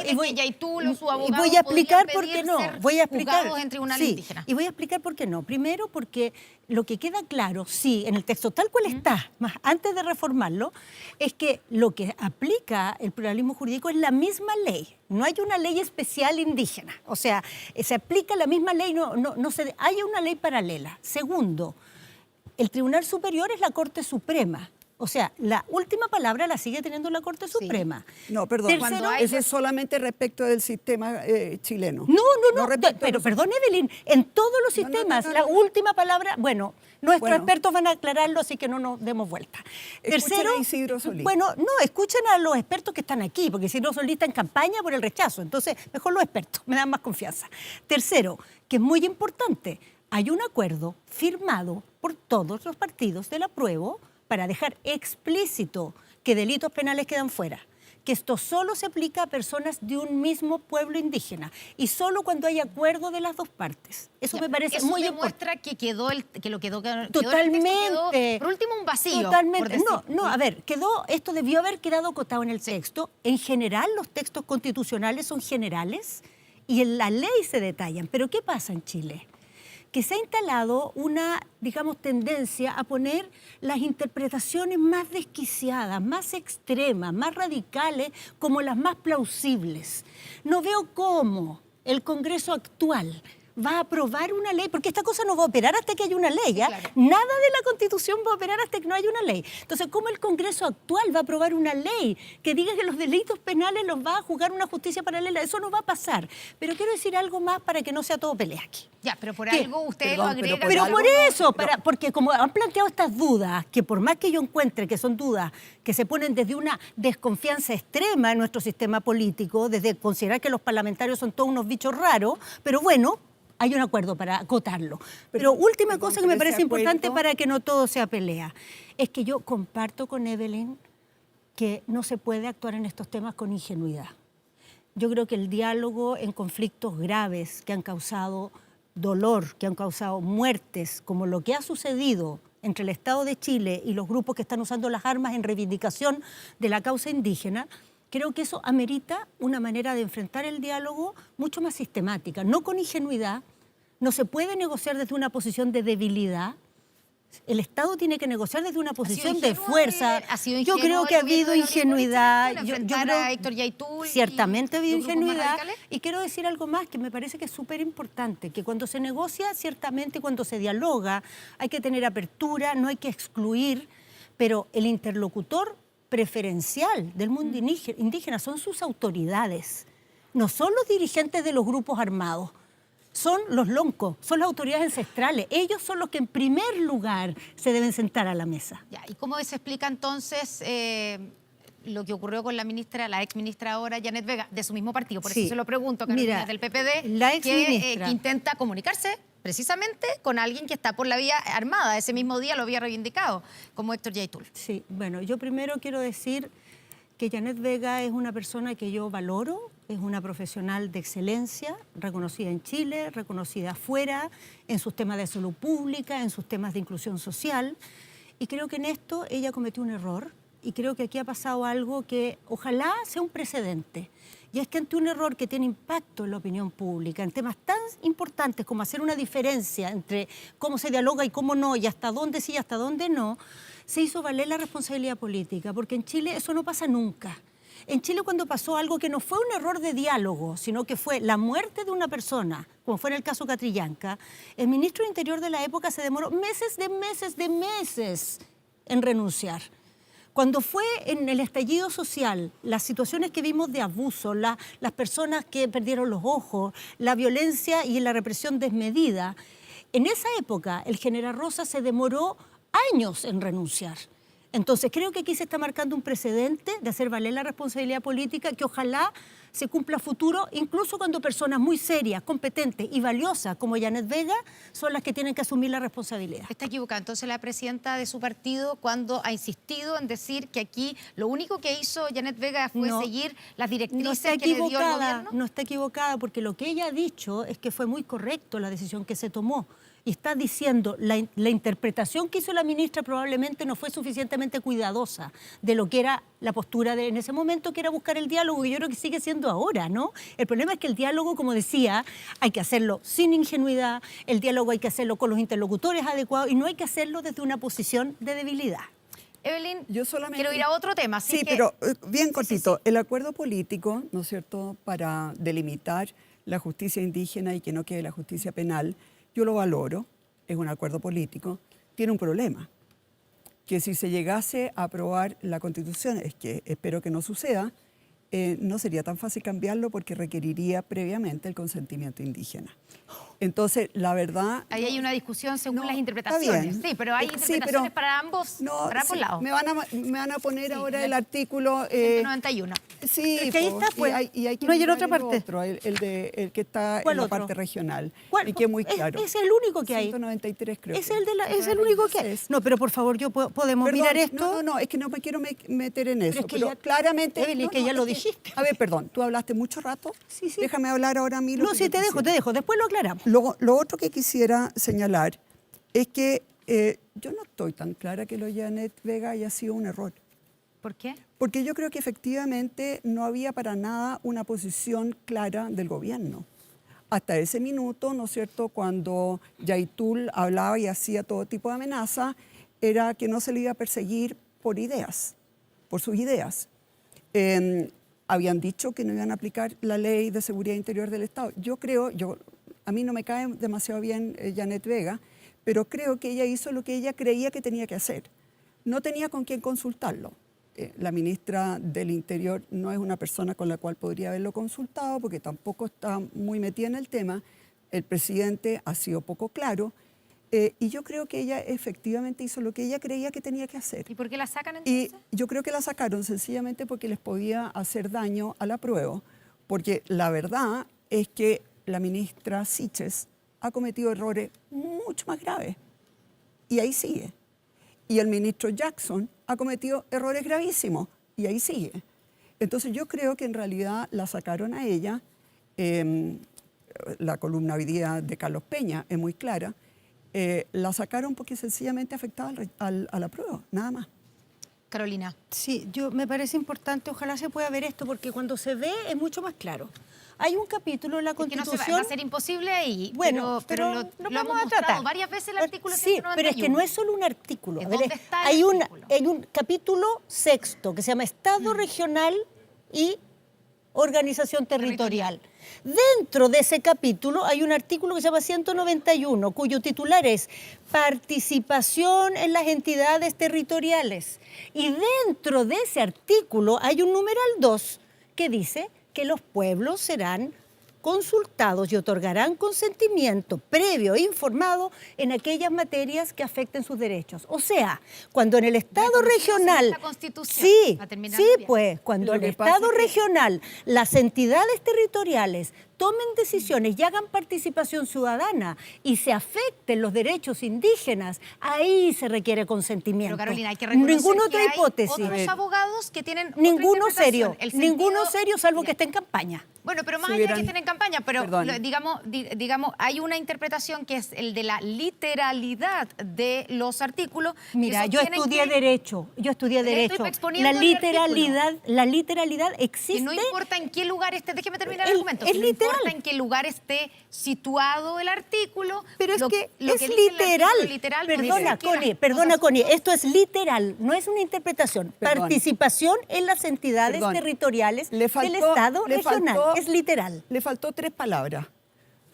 [SPEAKER 1] que Yaitul o su abogado
[SPEAKER 3] y voy a explicar por qué no.
[SPEAKER 1] Voy a explicar en tribunales indígenas.
[SPEAKER 3] Y voy a explicar por qué no. Primero porque lo que queda claro, sí, en el texto tal cual está, más antes de reformarlo, es que lo que aplica el pluralismo jurídico es la misma ley. No hay una ley especial indígena. O sea, se aplica la misma ley, hay una ley paralela. Segundo, el Tribunal Superior es la Corte Suprema. O sea, la última palabra la sigue teniendo la Corte Suprema.
[SPEAKER 2] No, perdón,
[SPEAKER 3] Tercero,
[SPEAKER 2] eso es solamente respecto del sistema chileno.
[SPEAKER 3] No,
[SPEAKER 2] respecto a
[SPEAKER 3] pero
[SPEAKER 2] los-
[SPEAKER 3] perdón, Evelyn, en todos los
[SPEAKER 2] No, no,
[SPEAKER 3] sistemas,
[SPEAKER 2] no, no,
[SPEAKER 3] la
[SPEAKER 2] no.
[SPEAKER 3] última palabra, bueno, nuestros
[SPEAKER 2] Bueno.
[SPEAKER 3] expertos van a aclararlo, así que no nos demos vuelta.
[SPEAKER 2] Escuchen a Isidro Solís.
[SPEAKER 3] bueno, no, escuchen a los expertos que están aquí, porque Isidro Solís está en campaña por el rechazo, entonces mejor los expertos, me dan más confianza. Tercero, que es muy importante, hay un acuerdo firmado por todos los partidos del apruebo para dejar explícito que delitos penales quedan fuera, que esto solo se aplica a personas de un mismo pueblo indígena y solo cuando hay acuerdo de las dos partes. Eso me parece
[SPEAKER 1] eso
[SPEAKER 3] muy importante.
[SPEAKER 1] demuestra que quedó el texto
[SPEAKER 3] Totalmente.
[SPEAKER 1] quedó, por último, un vacío.
[SPEAKER 3] Totalmente.
[SPEAKER 1] por decir.
[SPEAKER 3] No, a ver, esto debió haber quedado acotado en el texto. En general, los textos constitucionales son generales y en la ley se detallan. Pero ¿qué pasa en Chile? Que se ha instalado una, digamos, tendencia a poner las interpretaciones más desquiciadas, más extremas, más radicales, como las más plausibles. No veo cómo el Congreso actual va a aprobar una ley, porque esta cosa no va a operar hasta que haya una ley, ¿ya?
[SPEAKER 1] claro.
[SPEAKER 3] Nada de la Constitución va a operar hasta que no haya una ley. Entonces, ¿cómo el Congreso actual va a aprobar una ley que diga que los delitos penales los va a juzgar una justicia paralela? Eso no va a pasar. Pero quiero decir algo más para que no sea todo pelea aquí.
[SPEAKER 1] Ya, pero por
[SPEAKER 3] ¿Qué?
[SPEAKER 1] algo ustedes
[SPEAKER 2] Perdón,
[SPEAKER 1] lo agregan.
[SPEAKER 2] pero
[SPEAKER 3] Pero
[SPEAKER 2] algo
[SPEAKER 3] por
[SPEAKER 2] no,
[SPEAKER 3] eso, porque como han planteado estas dudas, que por más que yo encuentre que son dudas que se ponen desde una desconfianza extrema en nuestro sistema político, desde considerar que los parlamentarios son todos unos bichos raros, pero bueno, hay un acuerdo para acotarlo. Pero última
[SPEAKER 2] perdón,
[SPEAKER 3] cosa que me
[SPEAKER 2] pero ese
[SPEAKER 3] parece importante
[SPEAKER 2] acuerdo-
[SPEAKER 3] para que no todo sea pelea, es que yo comparto con Evelyn que no se puede actuar en estos temas con ingenuidad. Yo creo que el diálogo en conflictos graves que han causado dolor, que han causado muertes, como lo que ha sucedido entre el Estado de Chile y los grupos que están usando las armas en reivindicación de la causa indígena, creo que eso amerita una manera de enfrentar el diálogo mucho más sistemática, no con ingenuidad. No se puede negociar desde una posición de debilidad. El Estado tiene que negociar desde una posición de
[SPEAKER 1] ingenuo,
[SPEAKER 3] fuerza.
[SPEAKER 1] ha sido
[SPEAKER 3] Yo
[SPEAKER 1] ingenuo
[SPEAKER 3] creo
[SPEAKER 1] el
[SPEAKER 3] que ha
[SPEAKER 1] gobierno
[SPEAKER 3] habido
[SPEAKER 1] de Gabriel
[SPEAKER 3] ingenuidad.
[SPEAKER 1] Boric en
[SPEAKER 3] Yo
[SPEAKER 1] enfrentar
[SPEAKER 3] creo-
[SPEAKER 1] a Héctor Yaitul
[SPEAKER 3] Ciertamente ha habido
[SPEAKER 1] y grupos más
[SPEAKER 3] ingenuidad.
[SPEAKER 1] radicales.
[SPEAKER 3] Y quiero decir algo más que me parece que es súper importante, que cuando se negocia, ciertamente cuando se dialoga, hay que tener apertura, no hay que excluir, pero el interlocutor preferencial del mundo indígena son sus autoridades, no son los dirigentes de los grupos armados. Son los loncos, son las autoridades ancestrales. Ellos son los que en primer lugar se deben sentar a la mesa.
[SPEAKER 1] Ya, ¿y cómo se explica entonces lo que ocurrió con la ministra, la ex ministra ahora, Janet Vega, de su mismo partido? Por
[SPEAKER 3] Sí.
[SPEAKER 1] eso se lo pregunto, Carolina,
[SPEAKER 3] Mira,
[SPEAKER 1] del PPD,
[SPEAKER 3] la ex
[SPEAKER 1] que
[SPEAKER 3] ministra.
[SPEAKER 1] intenta comunicarse precisamente con alguien que está por la vía armada. Ese mismo día lo había reivindicado, como Héctor Yaitul.
[SPEAKER 3] Sí, bueno, yo primero quiero decir que Janet Vega es una persona que yo valoro, es una profesional de excelencia, reconocida en Chile, reconocida afuera, en sus temas de salud pública, en sus temas de inclusión social. Y creo que en esto ella cometió un error y creo que aquí ha pasado algo que ojalá sea un precedente. Y es que ante un error que tiene impacto en la opinión pública, en temas tan importantes como hacer una diferencia entre cómo se dialoga y cómo no, y hasta dónde sí y hasta dónde no, se hizo valer la responsabilidad política, porque en Chile eso no pasa nunca. En Chile cuando pasó algo que no fue un error de diálogo, sino que fue la muerte de una persona, como fue en el caso Catrillanca, el ministro de Interior de la época se demoró meses en renunciar. Cuando fue en el estallido social, las situaciones que vimos de abuso, las personas que perdieron los ojos, la violencia y la represión desmedida, en esa época el general Rosa se demoró años en renunciar. Entonces creo que aquí se está marcando un precedente de hacer valer la responsabilidad política que ojalá se cumpla a futuro, incluso cuando personas muy serias, competentes y valiosas como Janet Vega son las que tienen que asumir la responsabilidad.
[SPEAKER 1] Está equivocada entonces la presidenta de su partido cuando ha insistido en decir que aquí lo único que hizo Janet Vega fue
[SPEAKER 3] No,
[SPEAKER 1] seguir las
[SPEAKER 3] No
[SPEAKER 1] directrices
[SPEAKER 3] está
[SPEAKER 1] que le dio el
[SPEAKER 3] equivocada,
[SPEAKER 1] gobierno.
[SPEAKER 3] no está equivocada, porque lo que ella ha dicho es que fue muy correcto la decisión que se tomó. Y está diciendo, la interpretación que hizo la ministra probablemente no fue suficientemente cuidadosa de lo que era la postura en ese momento, que era buscar el diálogo, y yo creo que sigue siendo ahora, ¿no? El problema es que el diálogo, como decía, hay que hacerlo sin ingenuidad, el diálogo hay que hacerlo con los interlocutores adecuados y no hay que hacerlo desde una posición de debilidad.
[SPEAKER 1] Evelyn,
[SPEAKER 2] Yo solamente-
[SPEAKER 1] quiero ir a otro tema. así
[SPEAKER 2] Sí,
[SPEAKER 1] que-
[SPEAKER 2] pero bien
[SPEAKER 1] Sí,
[SPEAKER 2] cortito.
[SPEAKER 1] sí.
[SPEAKER 2] El acuerdo político, ¿no es cierto?, para delimitar la justicia indígena y que no quede la justicia penal, yo lo valoro, es un acuerdo político, tiene un problema. que si se llegase a aprobar la Constitución, es que espero que no suceda, no sería tan fácil cambiarlo porque requeriría previamente el consentimiento indígena. Entonces, la verdad...
[SPEAKER 1] Ahí hay una discusión según
[SPEAKER 2] no,
[SPEAKER 1] las
[SPEAKER 2] está
[SPEAKER 1] interpretaciones.
[SPEAKER 2] bien.
[SPEAKER 1] Sí, pero hay
[SPEAKER 2] Sí,
[SPEAKER 1] interpretaciones
[SPEAKER 2] pero
[SPEAKER 1] para ambos lados.
[SPEAKER 2] Me van a poner ahora
[SPEAKER 1] el
[SPEAKER 2] el artículo...
[SPEAKER 1] 191.
[SPEAKER 2] Sí,
[SPEAKER 3] Es que ahí está, pues.
[SPEAKER 2] y hay que
[SPEAKER 3] No hay en
[SPEAKER 2] mirar
[SPEAKER 3] otra
[SPEAKER 2] el
[SPEAKER 3] parte.
[SPEAKER 2] otro, el que está
[SPEAKER 3] ¿Cuál
[SPEAKER 2] en la
[SPEAKER 3] otro?
[SPEAKER 2] parte regional.
[SPEAKER 3] ¿Cuál?
[SPEAKER 2] Y que es muy claro.
[SPEAKER 3] Es el único que hay.
[SPEAKER 2] 193 creo.
[SPEAKER 3] Es el único que hay. No, pero por favor, podemos
[SPEAKER 2] Perdón,
[SPEAKER 3] mirar esto.
[SPEAKER 2] No, es que no me quiero meter en eso.
[SPEAKER 3] es que
[SPEAKER 2] pero
[SPEAKER 3] ya-
[SPEAKER 2] claramente...
[SPEAKER 3] Evelyn, que ya lo dijiste.
[SPEAKER 2] A ver, perdón, tú hablaste mucho rato.
[SPEAKER 3] Sí.
[SPEAKER 2] Déjame hablar ahora a mí.
[SPEAKER 3] No, sí, te dejo. Después lo aclaramos.
[SPEAKER 2] Lo otro que quisiera señalar es que yo no estoy tan clara que lo de Janet Vega haya sido un error.
[SPEAKER 1] ¿Por qué?
[SPEAKER 2] Porque yo creo que efectivamente no había para nada una posición clara del gobierno. Hasta ese minuto, ¿no es cierto?, cuando Yaitul hablaba y hacía todo tipo de amenaza, era que no se le iba a perseguir por ideas, por sus ideas. Habían dicho que no iban a aplicar la ley de seguridad interior del Estado. A mí no me cae demasiado bien Janet Vega, pero creo que ella hizo lo que ella creía que tenía que hacer. No tenía con quién consultarlo. La ministra del Interior no es una persona con la cual podría haberlo consultado porque tampoco está muy metida en el tema. El presidente ha sido poco claro y yo creo que ella efectivamente hizo lo que ella creía que tenía que hacer.
[SPEAKER 1] ¿Y por qué la sacan
[SPEAKER 2] Y
[SPEAKER 1] entonces?
[SPEAKER 2] yo creo que la sacaron sencillamente porque les podía hacer daño a la prueba, porque la verdad es que la ministra Siches ha cometido errores mucho más graves y ahí sigue. Y el ministro Jackson ha cometido errores gravísimos y ahí sigue. Entonces yo creo que en realidad la sacaron a ella. La columna hoy día de Carlos Peña es muy clara. La sacaron porque sencillamente afectaba a la prueba, nada más.
[SPEAKER 1] Carolina.
[SPEAKER 3] Sí, me parece importante, ojalá se pueda ver esto, porque cuando se ve es mucho más claro. Hay un capítulo en la
[SPEAKER 1] Es que no
[SPEAKER 3] Constitución...
[SPEAKER 1] va a ser imposible,
[SPEAKER 3] Bueno,
[SPEAKER 1] pero
[SPEAKER 3] lo
[SPEAKER 1] lo
[SPEAKER 3] vamos
[SPEAKER 1] hemos
[SPEAKER 3] a
[SPEAKER 1] mostrado
[SPEAKER 3] tratar.
[SPEAKER 1] varias veces el artículo
[SPEAKER 3] Sí,
[SPEAKER 1] 191.
[SPEAKER 3] pero es que no es solo un artículo.
[SPEAKER 1] ¿Es
[SPEAKER 3] A ver,
[SPEAKER 1] dónde está el artículo?
[SPEAKER 3] hay un capítulo sexto que se llama Estado regional y organización territorial. Dentro de ese capítulo hay un artículo que se llama 191, cuyo titular es Participación en las entidades territoriales. Y dentro de ese artículo hay un numeral 2 que dice que los pueblos serán consultados y otorgarán consentimiento previo e informado en aquellas materias que afecten sus derechos. O sea, cuando en el Estado
[SPEAKER 1] Reconocidos en
[SPEAKER 3] regional...
[SPEAKER 1] esta Constitución.
[SPEAKER 3] Sí,
[SPEAKER 1] Va terminando
[SPEAKER 3] sí,
[SPEAKER 1] bien.
[SPEAKER 3] pues, cuando
[SPEAKER 2] Lo
[SPEAKER 3] el
[SPEAKER 2] que pasa
[SPEAKER 3] Estado
[SPEAKER 2] es que-
[SPEAKER 3] regional, las entidades territoriales tomen decisiones y hagan participación ciudadana y se afecten los derechos indígenas, ahí se requiere consentimiento.
[SPEAKER 1] Pero Carolina, hay que reconocer
[SPEAKER 3] Ninguna
[SPEAKER 1] que
[SPEAKER 3] otra
[SPEAKER 1] hay
[SPEAKER 3] hipótesis.
[SPEAKER 1] otros abogados que tienen otra
[SPEAKER 3] Ninguno
[SPEAKER 1] interpretación.
[SPEAKER 3] serio,
[SPEAKER 1] El
[SPEAKER 3] ninguno
[SPEAKER 1] sentido-
[SPEAKER 3] serio salvo
[SPEAKER 1] Ya.
[SPEAKER 3] que esté en campaña.
[SPEAKER 1] Bueno, pero más
[SPEAKER 2] Si
[SPEAKER 1] allá de
[SPEAKER 2] hubieran-
[SPEAKER 1] que estén en campaña, pero
[SPEAKER 2] Perdón.
[SPEAKER 1] digamos, hay una interpretación que es el de la literalidad de los artículos. que
[SPEAKER 3] Mira, yo
[SPEAKER 1] sostienen
[SPEAKER 3] estudié
[SPEAKER 1] que-
[SPEAKER 3] Derecho,
[SPEAKER 1] estoy exponiendo el
[SPEAKER 3] La literalidad
[SPEAKER 1] Que
[SPEAKER 3] existe.
[SPEAKER 1] no importa en qué lugar esté, déjeme terminar el
[SPEAKER 3] Es-
[SPEAKER 1] argumento,
[SPEAKER 3] es
[SPEAKER 1] que no
[SPEAKER 3] literal.
[SPEAKER 1] importa en qué lugar esté situado el artículo.
[SPEAKER 3] Pero es que
[SPEAKER 1] lo
[SPEAKER 3] es
[SPEAKER 1] dice el
[SPEAKER 3] literal.
[SPEAKER 1] artículo literal no
[SPEAKER 3] Perdona,
[SPEAKER 1] dice que las
[SPEAKER 3] Perdona,
[SPEAKER 1] cosas-
[SPEAKER 3] Connie, esto es literal, no es una interpretación.
[SPEAKER 2] Perdón.
[SPEAKER 3] Participación en las entidades
[SPEAKER 2] Perdón.
[SPEAKER 3] territoriales
[SPEAKER 2] Le
[SPEAKER 3] del
[SPEAKER 2] faltó-
[SPEAKER 3] Estado
[SPEAKER 2] le
[SPEAKER 3] regional.
[SPEAKER 2] faltó-
[SPEAKER 3] Es literal.
[SPEAKER 2] Le faltó 3 palabras.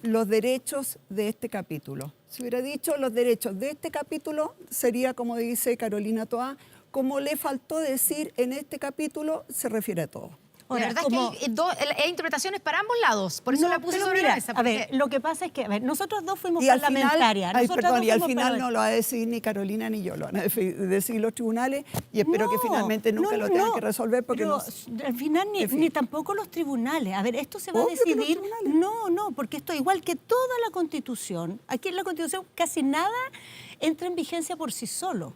[SPEAKER 2] Los derechos de este capítulo. Si hubiera dicho los derechos de este capítulo, sería como dice Carolina Toá, como le faltó decir en este capítulo, se refiere a todo.
[SPEAKER 1] La
[SPEAKER 3] Ahora,
[SPEAKER 1] verdad
[SPEAKER 3] como-
[SPEAKER 1] es que hay interpretaciones para ambos lados, por eso
[SPEAKER 3] No,
[SPEAKER 1] la puse
[SPEAKER 3] pero
[SPEAKER 1] sobre
[SPEAKER 3] mira,
[SPEAKER 1] la mesa.
[SPEAKER 3] A ver,
[SPEAKER 1] porque-
[SPEAKER 3] lo que pasa es que, a ver, nosotros dos fuimos
[SPEAKER 2] Y al final,
[SPEAKER 3] parlamentarias.
[SPEAKER 2] ay,
[SPEAKER 3] nosotras
[SPEAKER 2] perdón,
[SPEAKER 3] dos
[SPEAKER 2] y al
[SPEAKER 3] fuimos
[SPEAKER 2] final no
[SPEAKER 3] parlamentarias.
[SPEAKER 2] lo va a decir ni Carolina ni yo, lo van a decir los tribunales y espero que
[SPEAKER 3] No,
[SPEAKER 2] finalmente nunca lo tengan que resolver porque
[SPEAKER 3] pero
[SPEAKER 2] no...
[SPEAKER 3] al final
[SPEAKER 2] En fin.
[SPEAKER 3] ni tampoco los tribunales. A ver, esto se va a
[SPEAKER 2] Obvio que los
[SPEAKER 3] decidir.
[SPEAKER 2] tribunales.
[SPEAKER 3] No, porque esto igual que toda la Constitución, aquí en la Constitución casi nada entra en vigencia por sí solo.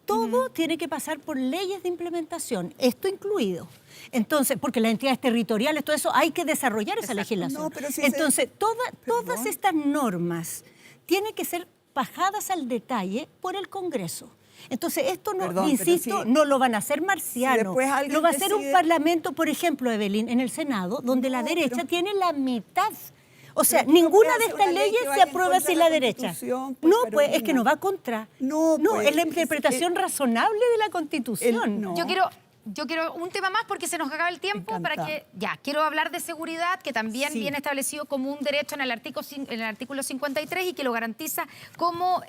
[SPEAKER 3] Todo tiene que pasar por leyes de implementación, esto incluido. Entonces, porque las entidades territoriales, todo eso, hay que desarrollar esa legislación.
[SPEAKER 2] No, pero si
[SPEAKER 3] Entonces, todas
[SPEAKER 2] Perdón.
[SPEAKER 3] estas normas tienen que ser bajadas al detalle por el Congreso. Entonces, esto no,
[SPEAKER 2] Perdón, pero
[SPEAKER 3] insisto,
[SPEAKER 2] si-
[SPEAKER 3] no lo van a hacer marcianos.
[SPEAKER 2] después alguien
[SPEAKER 3] Lo va a hacer un
[SPEAKER 2] decide-
[SPEAKER 3] parlamento, por ejemplo, Evelyn, en el Senado, donde la
[SPEAKER 2] No,
[SPEAKER 3] derecha
[SPEAKER 2] pero-
[SPEAKER 3] tiene la mitad. O sea,
[SPEAKER 2] Pero tú no
[SPEAKER 3] ninguna
[SPEAKER 2] puedes
[SPEAKER 3] de
[SPEAKER 2] hacer
[SPEAKER 3] estas
[SPEAKER 2] una ley
[SPEAKER 3] leyes
[SPEAKER 2] que
[SPEAKER 3] se
[SPEAKER 2] vaya en
[SPEAKER 3] aprueba
[SPEAKER 2] contra
[SPEAKER 3] sin
[SPEAKER 2] de
[SPEAKER 3] la
[SPEAKER 2] la
[SPEAKER 3] derecha.
[SPEAKER 2] Constitución, pues,
[SPEAKER 3] No, pues es que
[SPEAKER 2] Carolina.
[SPEAKER 3] no va contra.
[SPEAKER 2] No, pues,
[SPEAKER 3] es la interpretación razonable de la Constitución.
[SPEAKER 2] no.
[SPEAKER 1] Yo quiero yo quiero un tema más porque se nos acaba el tiempo.
[SPEAKER 2] Encantada.
[SPEAKER 1] Para que ya quiero hablar de seguridad, que también
[SPEAKER 3] Sí.
[SPEAKER 1] viene establecido como un derecho en el artículo 53 y que lo garantiza como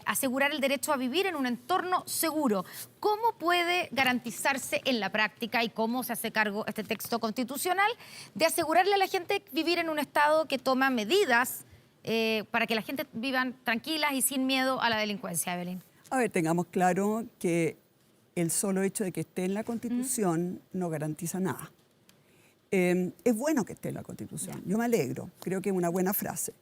[SPEAKER 1] asegurar el derecho a vivir en un entorno seguro. ¿Cómo puede garantizarse en la práctica y cómo se hace cargo este texto constitucional de asegurarle a la gente vivir en un estado que toma medidas para que la gente vivan tranquilas y sin miedo a la delincuencia, Evelyn?
[SPEAKER 2] A ver, tengamos claro que el solo hecho de que esté en la Constitución no garantiza nada. Es bueno que esté en la Constitución, yo me alegro, creo que es una buena frase.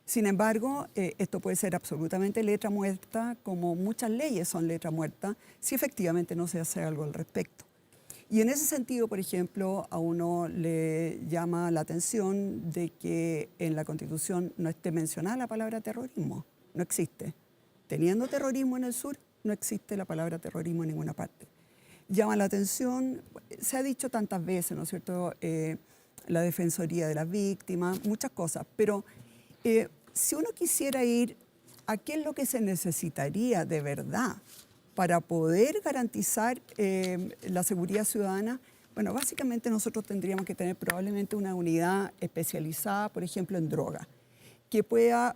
[SPEAKER 2] Sin embargo, esto puede ser absolutamente letra muerta, como muchas leyes son letra muerta, si efectivamente no se hace algo al respecto. Y en ese sentido, por ejemplo, a uno le llama la atención de que en la Constitución no esté mencionada la palabra terrorismo, no existe. Teniendo terrorismo en el sur, no existe la palabra terrorismo en ninguna parte. Llama la atención, se ha dicho tantas veces, ¿no es cierto?, la defensoría de las víctimas, muchas cosas, pero si uno quisiera ir a qué es lo que se necesitaría de verdad para poder garantizar la seguridad ciudadana, bueno, básicamente nosotros tendríamos que tener probablemente una unidad especializada, por ejemplo, en droga, que pueda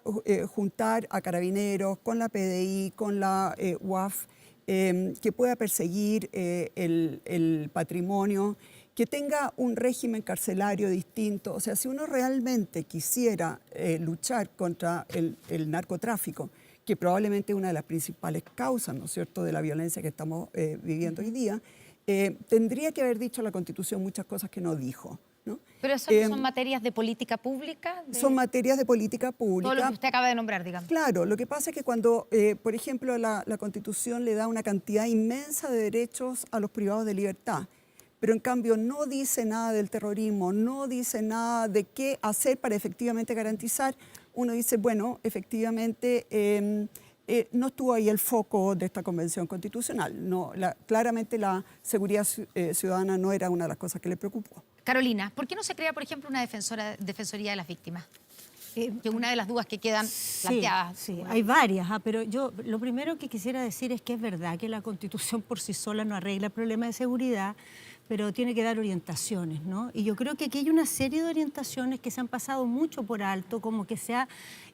[SPEAKER 2] juntar a carabineros con la PDI, con la UAF, que pueda perseguir el patrimonio, que tenga un régimen carcelario distinto. O sea, si uno realmente quisiera luchar contra el narcotráfico, que probablemente es una de las principales causas, ¿no es cierto?, de la violencia que estamos viviendo hoy día, tendría que haber dicho la Constitución muchas cosas que no dijo, ¿no?
[SPEAKER 1] Pero eso son materias de política pública.
[SPEAKER 2] Son materias de política pública.
[SPEAKER 1] Todo lo que usted acaba de nombrar, digamos.
[SPEAKER 2] Claro, lo que pasa es que cuando, por ejemplo, la Constitución le da una cantidad inmensa de derechos a los privados de libertad, pero en cambio no dice nada del terrorismo, no dice nada de qué hacer para efectivamente garantizar, uno dice, bueno, efectivamente no estuvo ahí el foco de esta convención constitucional. No, claramente la seguridad ciudadana no era una de las cosas que le preocupó.
[SPEAKER 1] Carolina, ¿por qué no se crea, por ejemplo, una defensoría de las víctimas? Que es una de las dudas que quedan planteadas.
[SPEAKER 3] Sí, hay varias, pero yo lo primero que quisiera decir es que es verdad que la Constitución por sí sola no arregla el problema de seguridad, pero tiene que dar orientaciones, ¿no? Y yo creo que aquí hay una serie de orientaciones que se han pasado mucho por alto, como que se ha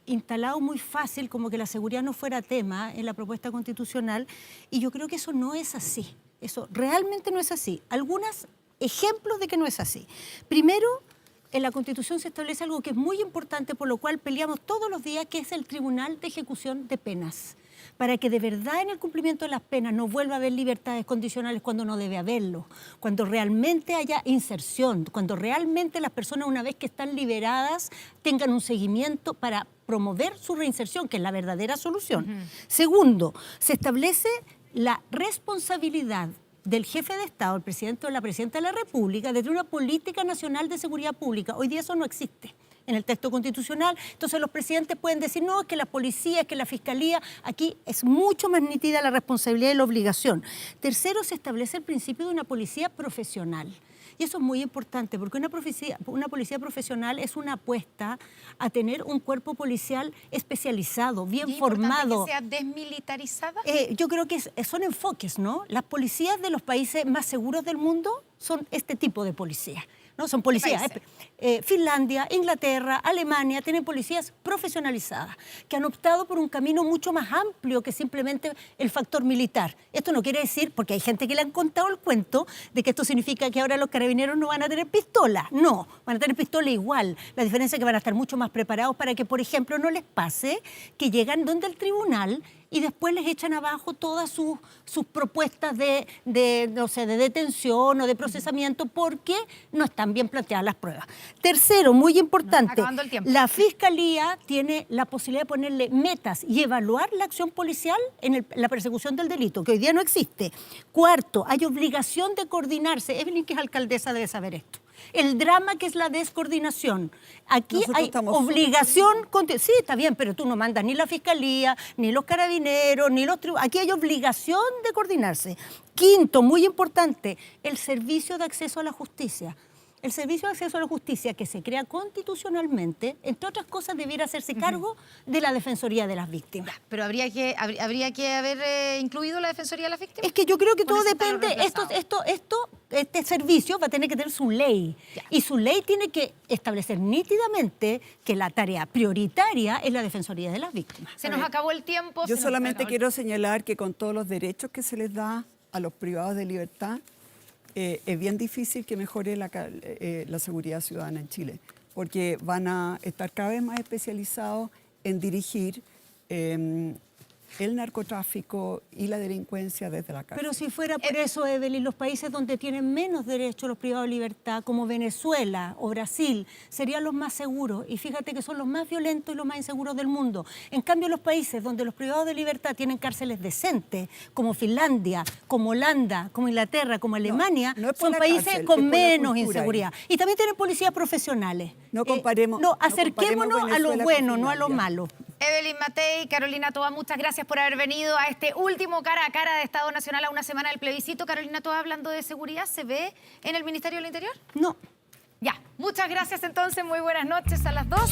[SPEAKER 3] instalado muy fácil, como que la seguridad no fuera tema en la propuesta constitucional, y yo creo que eso no es así, eso realmente no es así. Algunos ejemplos de que no es así. Primero, en la Constitución se establece algo que es muy importante, por lo cual peleamos todos los días, que es el Tribunal de Ejecución de Penas, para que de verdad en el cumplimiento de las penas no vuelva a haber libertades condicionales cuando no debe haberlo, cuando realmente haya inserción, cuando realmente las personas, una vez que están liberadas, tengan un seguimiento para promover su reinserción, que es la verdadera solución. Segundo, se establece la responsabilidad del jefe de Estado, el presidente o la presidenta de la República, de tener una política nacional de seguridad pública. Hoy día eso no existe en el texto constitucional. Entonces los presidentes pueden decir, no, es que la policía, es que la fiscalía. Aquí es mucho más nítida la responsabilidad y la obligación. Tercero, se establece el principio de una policía profesional. Y eso es muy importante, porque una policía profesional es una apuesta a tener un cuerpo policial especializado, bien formado.
[SPEAKER 1] ¿Que sea desmilitarizada?
[SPEAKER 3] Yo creo que son enfoques, ¿no? Las policías de los países más seguros del mundo son este tipo de policías, ¿no? Son policías. Finlandia, Inglaterra, Alemania tienen policías profesionalizadas que han optado por un camino mucho más amplio que simplemente el factor militar. Esto no quiere decir, porque hay gente que le han contado el cuento de que esto significa que ahora los carabineros no van a tener pistola. No, van a tener pistola igual. La diferencia es que van a estar mucho más preparados para que, por ejemplo, no les pase que llegan donde el tribunal y después les echan abajo todas sus propuestas de detención o de procesamiento porque no están bien planteadas las pruebas. Tercero, muy importante, la Fiscalía tiene la posibilidad de ponerle metas y evaluar la acción policial en la persecución del delito, que hoy día no existe. Cuarto, hay obligación de coordinarse. Evelyn, que es alcaldesa, debe saber esto. El drama que es la descoordinación. Aquí hay obligación. Sí, está bien, pero tú no mandas ni la Fiscalía, ni los carabineros, ni los tribunales. Aquí hay obligación de coordinarse. Quinto, muy importante, el servicio de acceso a la justicia. El Servicio de Acceso a la Justicia, que se crea constitucionalmente, entre otras cosas, debiera hacerse cargo de la Defensoría de las Víctimas.
[SPEAKER 1] Pero habría que haber incluido la Defensoría de las Víctimas.
[SPEAKER 3] Es que yo creo que
[SPEAKER 1] Con
[SPEAKER 3] todo
[SPEAKER 1] eso está lo
[SPEAKER 3] depende,
[SPEAKER 1] reemplazado.
[SPEAKER 3] este servicio va a tener que tener su ley.
[SPEAKER 1] Ya.
[SPEAKER 3] Y su ley tiene que establecer nítidamente que la tarea prioritaria es la Defensoría de las Víctimas.
[SPEAKER 1] Se nos acabó el tiempo.
[SPEAKER 2] Yo solamente quiero señalar que con todos los derechos que se les da a los privados de libertad, es bien difícil que mejore la seguridad ciudadana en Chile, porque van a estar cada vez más especializados en dirigir el narcotráfico y la delincuencia desde la cárcel.
[SPEAKER 3] Pero si fuera por eso, Evelyn, los países donde tienen menos derechos los privados de libertad, como Venezuela o Brasil, serían los más seguros. Y fíjate que son los más violentos y los más inseguros del mundo. En cambio, los países donde los privados de libertad tienen cárceles decentes, como Finlandia, como Holanda, como Inglaterra, como Alemania,
[SPEAKER 2] no es por
[SPEAKER 3] son
[SPEAKER 2] la
[SPEAKER 3] países
[SPEAKER 2] cárcel,
[SPEAKER 3] con
[SPEAKER 2] es por la
[SPEAKER 3] menos
[SPEAKER 2] cultura
[SPEAKER 3] inseguridad. Y también tienen policías profesionales.
[SPEAKER 2] No comparemos-
[SPEAKER 3] No,
[SPEAKER 2] no
[SPEAKER 3] acerquémonos
[SPEAKER 2] comparemos
[SPEAKER 3] a lo
[SPEAKER 2] Venezuela
[SPEAKER 3] bueno,
[SPEAKER 2] con
[SPEAKER 3] no a lo
[SPEAKER 2] Finlandia.
[SPEAKER 3] malo.
[SPEAKER 1] Evelyn Matei, Carolina Toa, muchas gracias por haber venido a este último cara a cara de Estado Nacional a una semana del plebiscito. Carolina Toa, hablando de seguridad, ¿se ve en el Ministerio del Interior?
[SPEAKER 3] No.
[SPEAKER 1] Ya, muchas gracias entonces, muy buenas noches a las dos.